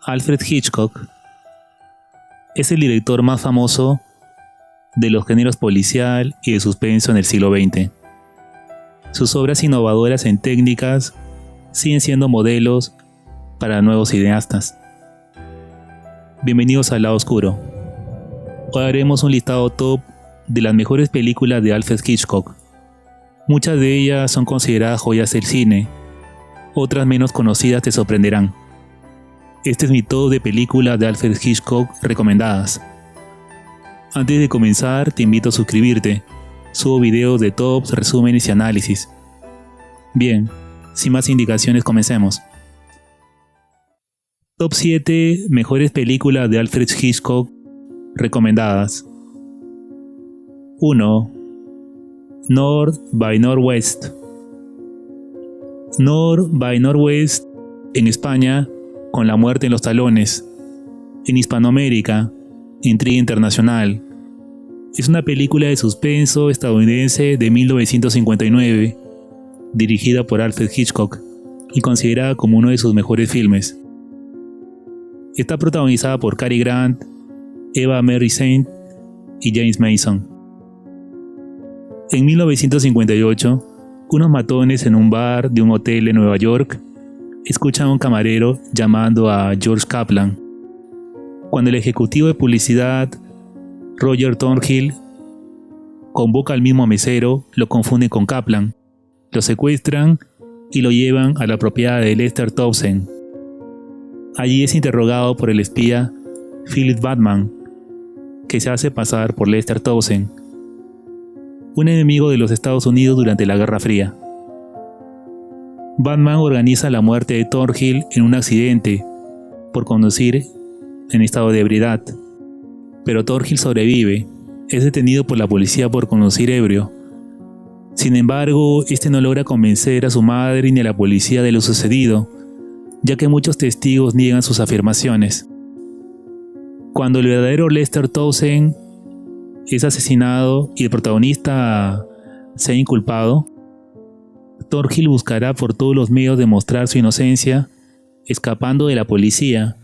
Alfred Hitchcock es el director más famoso de los géneros policial y de suspenso en el siglo XX. Sus obras innovadoras en técnicas siguen siendo modelos para nuevos cineastas. Bienvenidos al lado oscuro. Hoy haremos un listado top de las mejores películas de Alfred Hitchcock. Muchas de ellas son consideradas joyas del cine, otras menos conocidas te sorprenderán. Este es mi top de películas de Alfred Hitchcock recomendadas. Antes de comenzar, te invito a suscribirte. Subo videos de tops, resúmenes y análisis. Bien, sin más indicaciones, comencemos. Top 7 mejores películas de Alfred Hitchcock recomendadas. 1. North by Northwest. North by Northwest en España, Con la muerte en los talones. En Hispanoamérica, Intriga internacional. Es una película de suspenso estadounidense de 1959, dirigida por Alfred Hitchcock y considerada como uno de sus mejores filmes. Está protagonizada por Cary Grant, Eva Mary Saint y James Mason. En 1958, unos matones en un bar de un hotel en Nueva York escuchan a un camarero llamando a George Kaplan. Cuando el ejecutivo de publicidad, Roger Thornhill, convoca al mismo mesero, lo confunden con Kaplan, lo secuestran y lo llevan a la propiedad de Lester Townsend. Allí es interrogado por el espía Philip Batman, que se hace pasar por Lester Townsend, un enemigo de los Estados Unidos durante la Guerra Fría. Batman organiza la muerte de Thornhill en un accidente por conducir en estado de ebriedad, pero Thornhill sobrevive. Es detenido por la policía por conducir ebrio. Sin embargo, este no logra convencer a su madre ni a la policía de lo sucedido, ya que muchos testigos niegan sus afirmaciones. Cuando el verdadero Lester Townsend es asesinado y el protagonista se ha inculpado, Thornhill buscará por todos los medios demostrar su inocencia, escapando de la policía,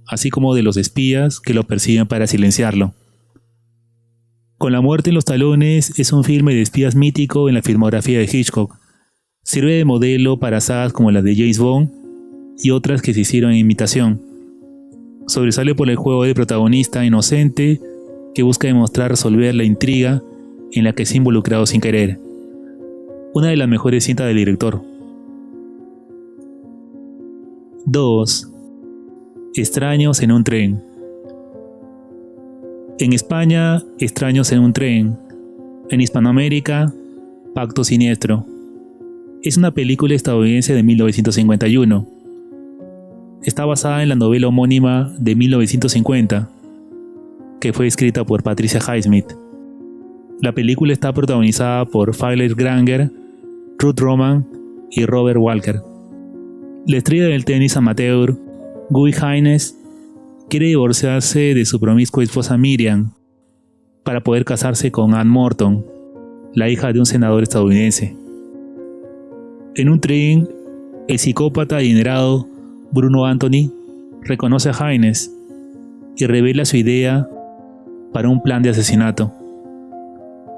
así como de los espías que lo persiguen para silenciarlo. Con la muerte en los talones es un filme de espías mítico en la filmografía de Hitchcock. Sirve de modelo para sagas como las de James Bond y otras que se hicieron en imitación. Sobresale por el juego de protagonista inocente que busca demostrar resolver la intriga en la que se ha involucrado sin querer. Una de las mejores cintas del director. 2. Extraños en un tren. En España, Extraños en un tren. En Hispanoamérica, Pacto Siniestro. Es una película estadounidense de 1951. Está basada en la novela homónima de 1950, que fue escrita por Patricia Highsmith. La película está protagonizada por Philip Granger, Ruth Roman y Robert Walker. La estrella del tenis amateur, Guy Haines, quiere divorciarse de su promiscua esposa Miriam para poder casarse con Ann Morton, la hija de un senador estadounidense. En un tren, el psicópata adinerado Bruno Anthony reconoce a Haines y revela su idea para un plan de asesinato.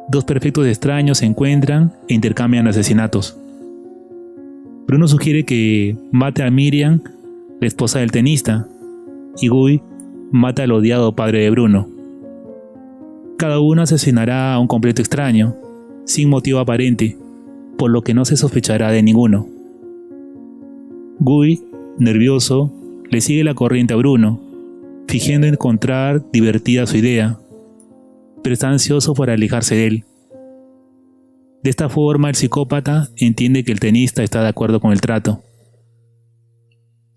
Dos perfectos extraños se encuentran e intercambian asesinatos. Bruno sugiere que mate a Miriam, la esposa del tenista, y Guy mata al odiado padre de Bruno. Cada uno asesinará a un completo extraño, sin motivo aparente, por lo que no se sospechará de ninguno. Guy, nervioso, le sigue la corriente a Bruno, fingiendo encontrar divertida su idea, pero está ansioso por alejarse de él. De esta forma, el psicópata entiende que el tenista está de acuerdo con el trato.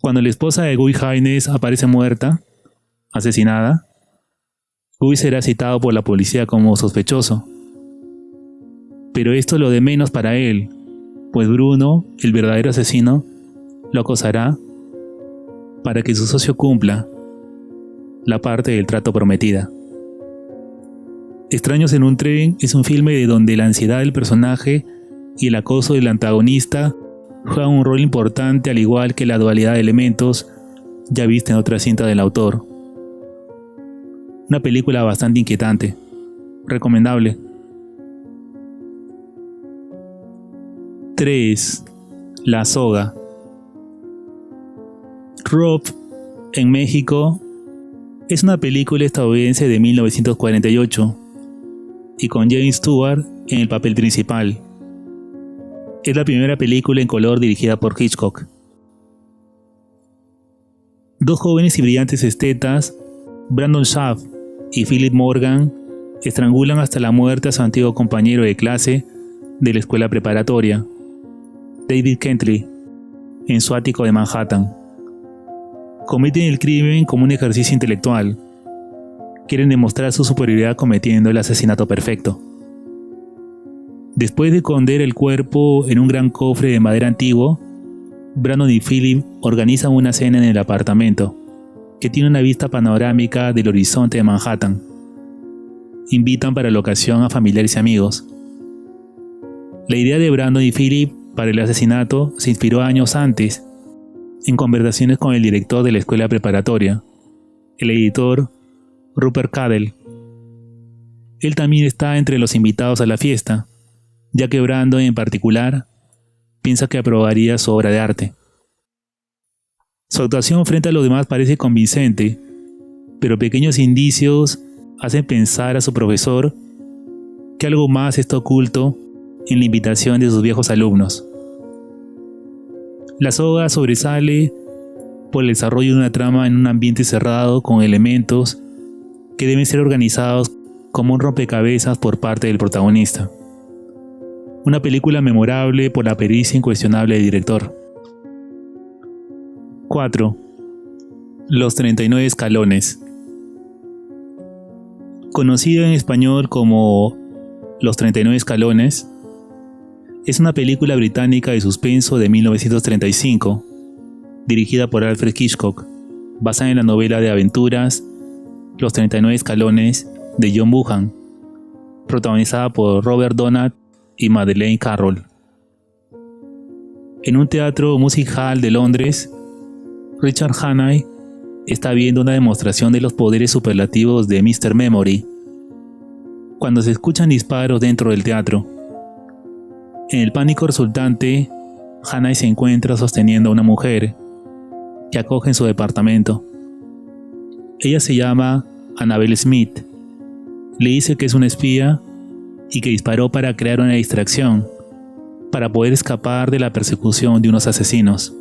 Cuando la esposa de Guy Haines aparece muerta, asesinada, Guy será citado por la policía como sospechoso. Pero esto es lo de menos para él, pues Bruno, el verdadero asesino, lo acosará para que su socio cumpla la parte del trato prometida. Extraños en un tren es un filme de donde la ansiedad del personaje y el acoso del antagonista juegan un rol importante, al igual que la dualidad de elementos ya vista en otra cinta del autor. Una película bastante inquietante. Recomendable. 3. La soga. Rope, en México, es una película estadounidense de 1948 y con James Stewart en el papel principal. Es la primera película en color dirigida por Hitchcock. Dos jóvenes y brillantes estetas, Brandon Schaff y Philip Morgan, estrangulan hasta la muerte a su antiguo compañero de clase de la escuela preparatoria, David Kentley, en su ático de Manhattan. Cometen el crimen como un ejercicio intelectual. Quieren demostrar su superioridad cometiendo el asesinato perfecto. Después de esconder el cuerpo en un gran cofre de madera antiguo, Brandon y Philip organizan una cena en el apartamento, que tiene una vista panorámica del horizonte de Manhattan. Invitan para la ocasión a familiares y amigos. La idea de Brandon y Philip para el asesinato se inspiró años antes, en conversaciones con el director de la escuela preparatoria, el editor Rupert Cadell. Él también está entre los invitados a la fiesta, ya que Brandon en particular piensa que aprobaría su obra de arte. Su actuación frente a los demás parece convincente, pero pequeños indicios hacen pensar a su profesor que algo más está oculto en la invitación de sus viejos alumnos. La soga sobresale por el desarrollo de una trama en un ambiente cerrado con elementos que deben ser organizados como un rompecabezas por parte del protagonista. Una película memorable por la pericia incuestionable del director. 4. Los 39 escalones. Conocido en español como Los 39 escalones, es una película británica de suspenso de 1935, dirigida por Alfred Hitchcock, basada en la novela de aventuras Los 39 escalones de John Buchan, protagonizada por Robert Donat y Madeleine Carroll. En un teatro music hall de Londres, Richard Hannay está viendo una demostración de los poderes superlativos de Mr. Memory, cuando se escuchan disparos dentro del teatro. En el pánico resultante, Hannay se encuentra sosteniendo a una mujer que acoge en su departamento. Ella se llama Annabelle Smith. Le dice que es una espía y que disparó para crear una distracción, para poder escapar de la persecución de unos asesinos.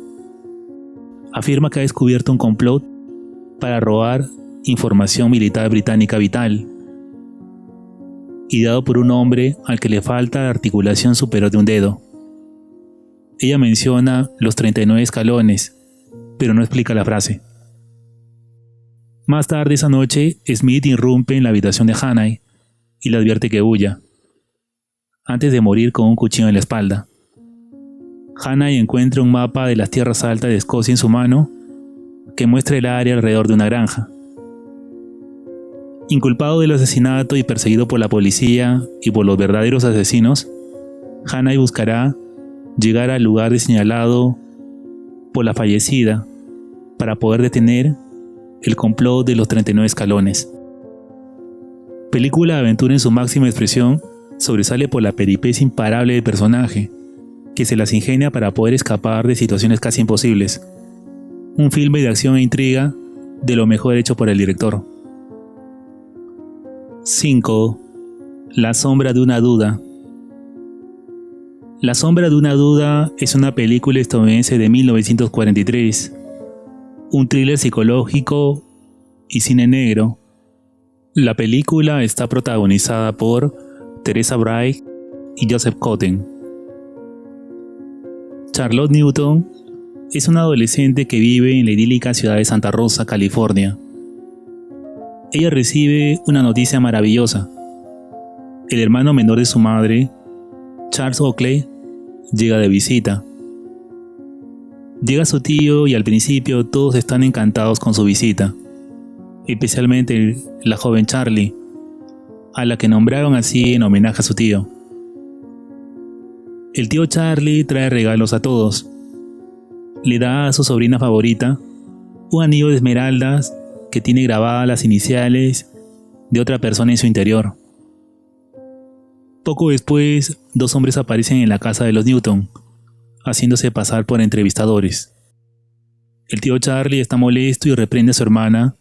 Afirma que ha descubierto un complot para robar información militar británica vital, ideado por un hombre al que le falta la articulación superior de un dedo. Ella menciona los 39 escalones, pero no explica la frase. Más tarde esa noche, Smith irrumpe en la habitación de Hannay y le advierte que huya, antes de morir con un cuchillo en la espalda. Hannay encuentra un mapa de las tierras altas de Escocia en su mano, que muestra el área alrededor de una granja. Inculpado del asesinato y perseguido por la policía y por los verdaderos asesinos, Hannay buscará llegar al lugar señalado por la fallecida para poder detener el complot de los 39 escalones. Película de aventura en su máxima expresión, sobresale por la peripecia imparable del personaje, que se las ingenia para poder escapar de situaciones casi imposibles. Un filme de acción e intriga de lo mejor hecho por el director. 5. La sombra de una duda. La sombra de una duda es una película estadounidense de 1943, un thriller psicológico y cine negro. La película está protagonizada por Teresa Bright y Joseph Cotten. Charlotte Newton es una adolescente que vive en la idílica ciudad de Santa Rosa, California. Ella recibe una noticia maravillosa. El hermano menor de su madre, Charles Oakley, llega de visita. Llega su tío y al principio todos están encantados con su visita, especialmente la joven Charlie, a la que nombraron así en homenaje a su tío. El tío Charlie trae regalos a todos. Le da a su sobrina favorita un anillo de esmeraldas que tiene grabadas las iniciales de otra persona en su interior. Poco después, dos hombres aparecen en la casa de los Newton, haciéndose pasar por entrevistadores. El tío Charlie está molesto y reprende a su hermana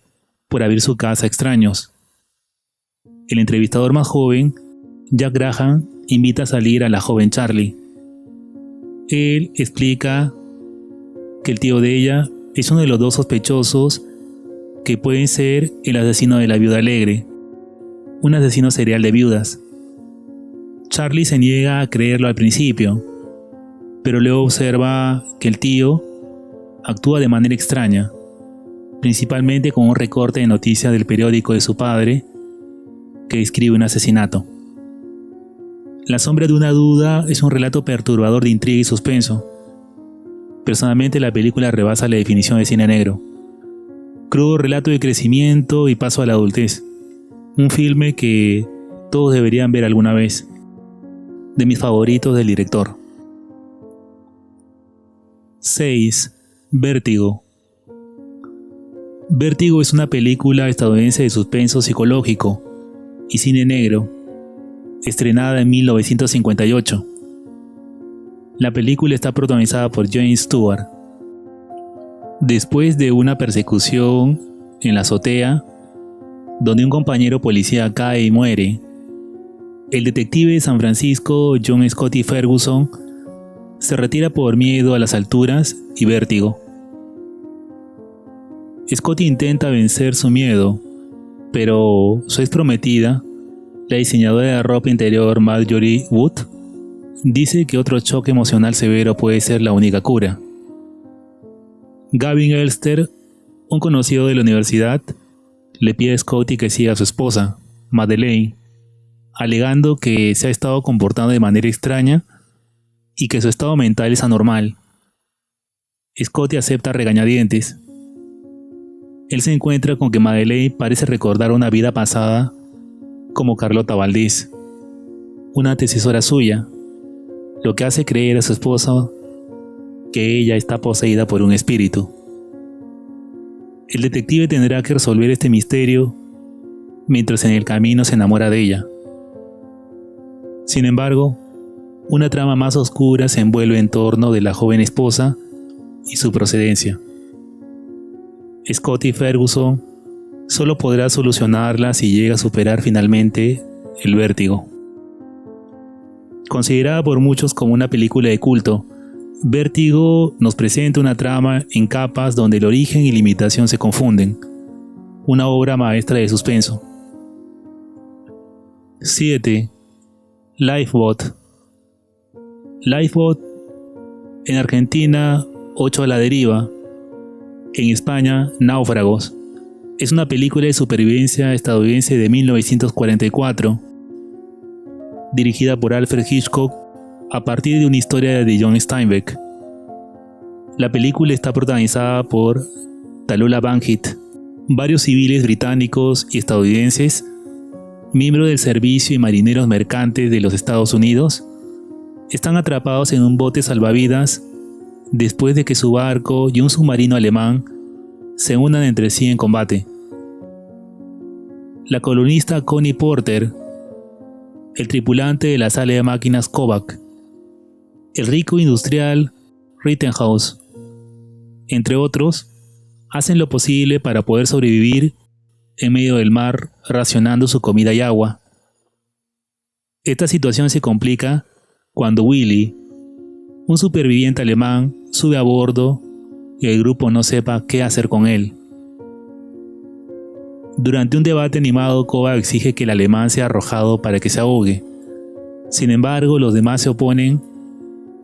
por abrir su casa a extraños. El entrevistador más joven, Jack Graham, invita a salir a la joven Charlie. Él explica que el tío de ella es uno de los dos sospechosos que pueden ser el asesino de la viuda alegre, un asesino serial de viudas. Charlie se niega a creerlo al principio, pero luego observa que el tío actúa de manera extraña, principalmente con un recorte de noticias del periódico de su padre que describe un asesinato. La sombra de una duda es un relato perturbador de intriga y suspenso. Personalmente, la película rebasa la definición de cine negro. Crudo relato de crecimiento y paso a la adultez. Un filme que todos deberían ver alguna vez. De mis favoritos del director. 6. Vértigo. Vértigo es una película estadounidense de suspenso psicológico y cine negro, estrenada en 1958. La película está protagonizada por James Stewart. Después de una persecución en la azotea, donde un compañero policía cae y muere, el detective de San Francisco, John Scotty Ferguson, se retira por miedo a las alturas y vértigo. Scotty intenta vencer su miedo, pero su ex prometida, la diseñadora de ropa interior Marjorie Wood, dice que otro choque emocional severo puede ser la única cura. Gavin Elster, un conocido de la universidad, le pide a Scotty que siga a su esposa, Madeleine, alegando que se ha estado comportando de manera extraña y que su estado mental es anormal. Scotty acepta a regañadientes. Él se encuentra con que Madeleine parece recordar una vida pasada como Carlota Valdés, una antecesora suya, lo que hace creer a su esposa que ella está poseída por un espíritu. El detective tendrá que resolver este misterio mientras en el camino se enamora de ella. Sin embargo, una trama más oscura se envuelve en torno de la joven esposa y su procedencia. Scotty Ferguson solo podrá solucionarla si llega a superar finalmente el vértigo. Considerada por muchos como una película de culto, Vértigo nos presenta una trama en capas donde el origen y la imitación se confunden. Una obra maestra de suspenso. 7. Lifeboat. Lifeboat, en Argentina, 8 a la deriva. En España, Náufragos. Es una película de supervivencia estadounidense de 1944, dirigida por Alfred Hitchcock a partir de una historia de John Steinbeck. La película está protagonizada por Tallulah Bankhead, varios civiles británicos y estadounidenses, miembros del servicio y marineros mercantes de los Estados Unidos, están atrapados en un bote salvavidas después de que su barco y un submarino alemán se unan entre sí en combate. La columnista Connie Porter, el tripulante de la sala de máquinas Kovac, el rico industrial Rittenhouse, entre otros, hacen lo posible para poder sobrevivir en medio del mar racionando su comida y agua. Esta situación se complica cuando Willy, un superviviente alemán, sube a bordo y el grupo no sepa qué hacer con él. Durante un debate animado, Kovac exige que el alemán sea arrojado para que se ahogue. Sin embargo, los demás se oponen,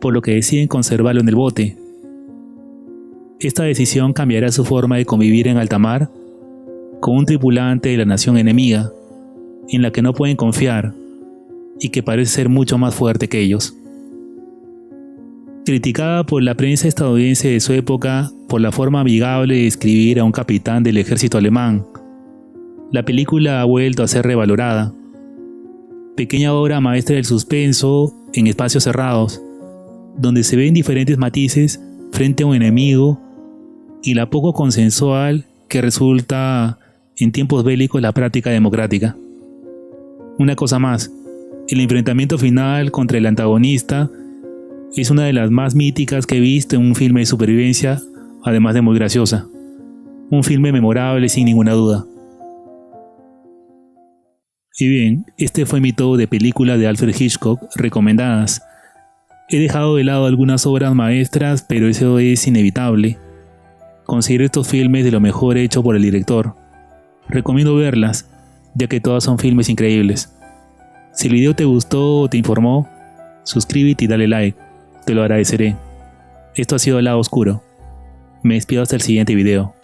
por lo que deciden conservarlo en el bote. Esta decisión cambiará su forma de convivir en alta mar con un tripulante de la nación enemiga, en la que no pueden confiar y que parece ser mucho más fuerte que ellos. Criticada por la prensa estadounidense de su época por la forma amigable de describir a un capitán del ejército alemán, la película ha vuelto a ser revalorada. Pequeña obra maestra del suspenso en espacios cerrados, donde se ven diferentes matices frente a un enemigo y la poco consensual que resulta en tiempos bélicos la práctica democrática. Una cosa más, el enfrentamiento final contra el antagonista es una de las más míticas que he visto en un filme de supervivencia, además de muy graciosa. Un filme memorable sin ninguna duda. Y bien, este fue mi top de películas de Alfred Hitchcock recomendadas. He dejado de lado algunas obras maestras, pero eso es inevitable. Considero estos filmes de lo mejor hecho por el director. Recomiendo verlas, ya que todas son filmes increíbles. Si el video te gustó o te informó, suscríbete y dale like, te lo agradeceré. Esto ha sido El Lado Oscuro. Me despido hasta el siguiente video.